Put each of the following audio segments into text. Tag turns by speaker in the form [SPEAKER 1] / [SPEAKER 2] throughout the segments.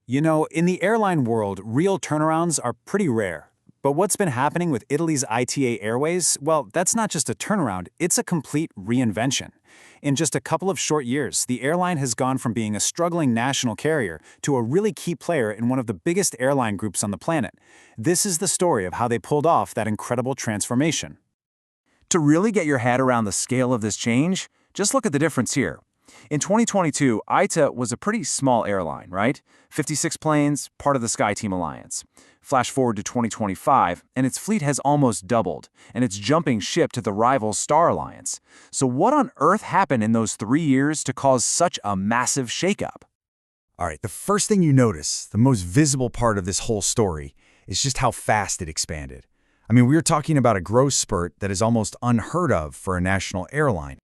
[SPEAKER 1] You know, in the airline world, real turnarounds are pretty rare. But what's been happening with Italy's ITA Airways, well, that's not just a turnaround, it's a complete reinvention. In just a couple of short years, the airline has gone from being a struggling national carrier to a really key player in one of the biggest airline groups on the planet. This is the story of how they pulled off that incredible transformation.
[SPEAKER 2] To really get your head around the scale of this change, just look at the difference here. In 2022, ITA was a pretty small airline, right? 56 planes, part of the SkyTeam Alliance. Flash forward to 2025, and its fleet has almost doubled, and it's jumping ship to the rival Star Alliance. So what on earth happened in those 3 years to cause such a massive shakeup?
[SPEAKER 3] All right, the first thing you notice, the most visible part of this whole story, is just how fast it expanded. I mean, we are talking about a growth spurt that is almost unheard of for a national airline.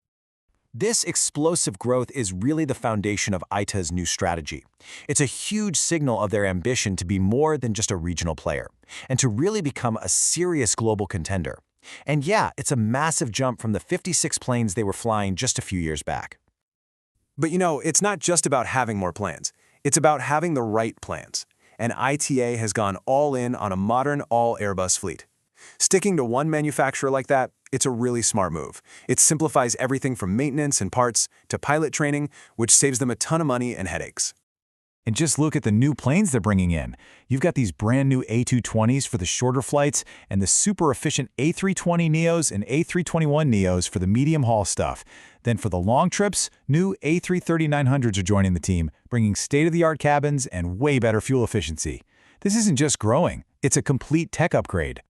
[SPEAKER 4] This explosive growth is really the foundation of ITA's new strategy. It's a huge signal of their ambition to be more than just a regional player, and to really become a serious global contender. And yeah, it's a massive jump from the 56 planes they were flying just a few years back. But you know, it's not just about having more planes. It's about having the right plans. And ITA has gone all in on a modern all-Airbus fleet. Sticking to one manufacturer like that, it's a really smart move. It simplifies everything from maintenance and parts to pilot training, which saves them a ton of money and headaches.
[SPEAKER 3] And just look at the new planes they're bringing in. You've got these brand new A220s for the shorter flights and the super efficient A320neos and A321neos for the medium-haul stuff. Then for the long trips, new A330-900s are joining the team, bringing state-of-the-art cabins and way better fuel efficiency. This isn't just growing, it's a complete tech upgrade.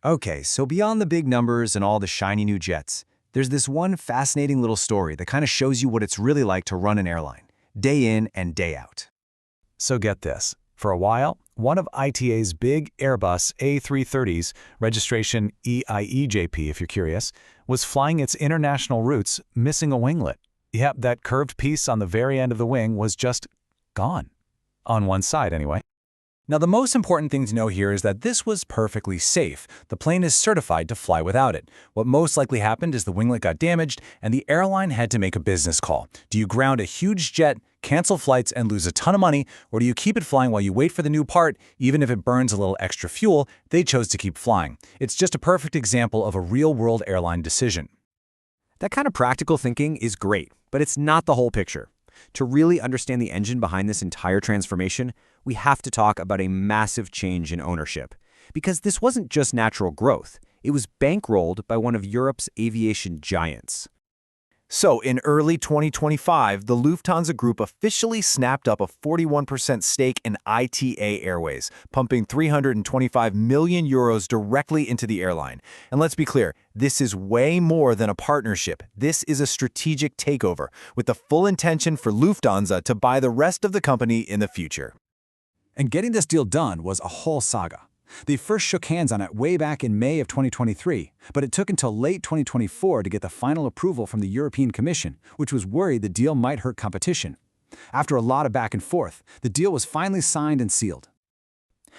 [SPEAKER 5] Okay, so beyond the big numbers and all the shiny new jets, there's this one fascinating little story that kind of shows you what it's really like to run an airline, day in and day out.
[SPEAKER 3] So get this. For a while, one of ITA's big Airbus A330s, registration EIEJP if you're curious, was flying its international routes, missing a winglet. Yep, that curved piece on the very end of the wing was just gone. On one side, anyway. Now, the most important thing to know here is that this was perfectly safe. The plane is certified to fly without it. What most likely happened is the winglet got damaged, and the airline had to make a business call. Do you ground a huge jet, cancel flights, and lose a ton of money, or do you keep it flying while you wait for the new part? Even if it burns a little extra fuel, they chose to keep flying. It's just a perfect example of a real-world airline decision.
[SPEAKER 5] That kind of practical thinking is great, but it's not the whole picture. To really understand the engine behind this entire transformation, we have to talk about a massive change in ownership. Because this wasn't just natural growth, it was bankrolled by one of Europe's aviation giants.
[SPEAKER 4] So, in early 2025, the Lufthansa Group officially snapped up a 41% stake in ITA Airways, pumping €325 million directly into the airline. And let's be clear, this is way more than a partnership. This is a strategic takeover, with the full intention for Lufthansa to buy the rest of the company in the future.
[SPEAKER 1] And getting this deal done was a whole saga. They first shook hands on it way back in May of 2023, but it took until late 2024 to get the final approval from the European Commission, which was worried the deal might hurt competition. After a lot of back and forth, the deal was finally signed and sealed.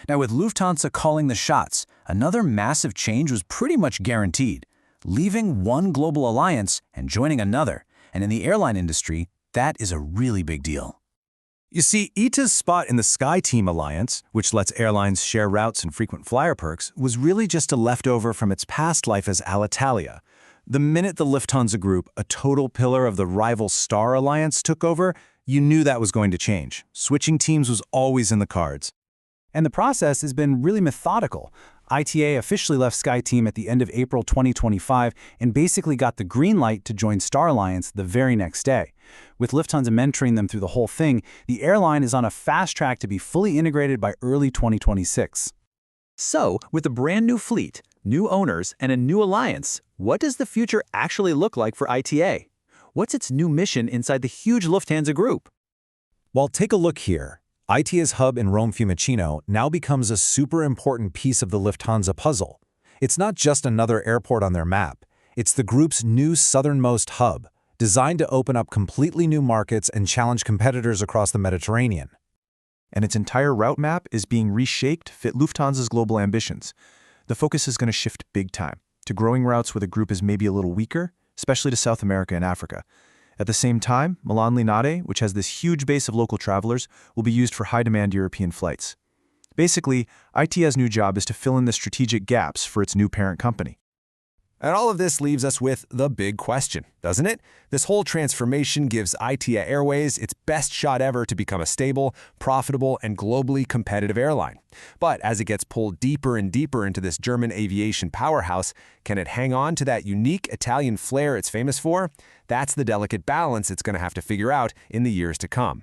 [SPEAKER 1] Now, with Lufthansa calling the shots, another massive change was pretty much guaranteed, leaving one global alliance and joining another. And in the airline industry, that is a really big deal.
[SPEAKER 4] You see, ITA's spot in the SkyTeam Alliance, which lets airlines share routes and frequent flyer perks, was really just a leftover from its past life as Alitalia. The minute the Lufthansa Group, a total pillar of the rival Star Alliance, took over, you knew that was going to change. Switching teams was always in the cards.
[SPEAKER 1] And the process has been really methodical. ITA officially left SkyTeam at the end of April 2025 and basically got the green light to join Star Alliance the very next day. With Lufthansa mentoring them through the whole thing, the airline is on a fast track to be fully integrated by early 2026.
[SPEAKER 5] So, with a brand new fleet, new owners, and a new alliance, what does the future actually look like for ITA? What's its new mission inside the huge Lufthansa Group?
[SPEAKER 4] Well, take a look here. ITA's hub in Rome Fiumicino now becomes a super important piece of the Lufthansa puzzle. It's not just another airport on their map. It's the group's new southernmost hub, designed to open up completely new markets and challenge competitors across the Mediterranean. And its entire route map is being reshaped to fit Lufthansa's global ambitions. The focus is going to shift big time to growing routes where the group is maybe a little weaker, especially to South America and Africa.
[SPEAKER 6] At the same time, Milan Linate, which has this huge base of local travelers, will be used for high-demand European flights. Basically, ITA's new job is to fill in the strategic gaps for its new parent company.
[SPEAKER 4] And all of this leaves us with the big question, doesn't it? This whole transformation gives ITA Airways its best shot ever to become a stable, profitable, and globally competitive airline. But as it gets pulled deeper and deeper into this German aviation powerhouse, can it hang on to that unique Italian flair it's famous for? That's the delicate balance it's going to have to figure out in the years to come.